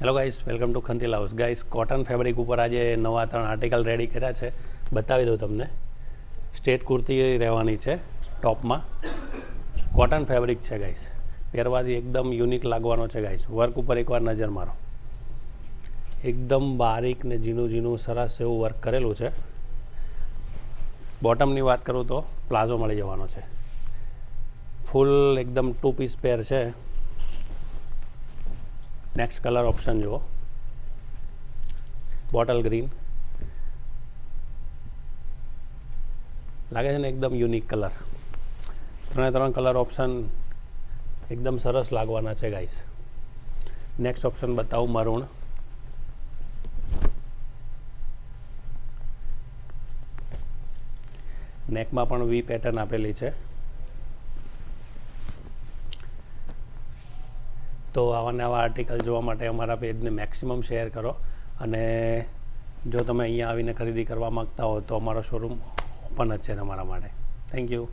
Hello guys, welcome to Khantil house. Guys, cotton fabric ઉપર આજે નવા 3 આર્ટિકલ રેડી કર્યા છે. બતાવી દઉં તમને. સ્ટ્રેટ કુર્તી રહેવાની છે, ટોપમાં કોટન ફેબ્રિક છે ગાઈસ. પહેરવાથી એકદમ યુનિક લાગવાનો છે ગાઈસ. વર્ક ઉપર એકવાર નજર મારો. એકદમ બારીક ને ઝીણું સરસ એવું વર્ક કરેલું છે. બોટમની વાત કરું તો પ્લાઝો મળી જવાનો છે. ફૂલ એકદમ 2 પીસ પેર છે. નેક્સ્ટ કલર ઓપ્શન જુઓ, બોટલ ગ્રીન લાગે છે ને, એકદમ યુનિક કલર. 3 કલર ઓપ્શન એકદમ સરસ લાગવાના છે ગાઈસ. નેક્સ્ટ ઓપ્શન બતાવું, મરૂણ. નેકમાં પણ વી પેટર્ન આપેલી છે. તો આવા આર્ટિકલ જોવા માટે અમારા પેજને મેક્સિમમ શેર કરો. અને જો તમે અહીંયા આવીને ખરીદી કરવા માગતા હો તો અમારો શોરૂમ ઓપન જ છે તમારા માટે. Thank you.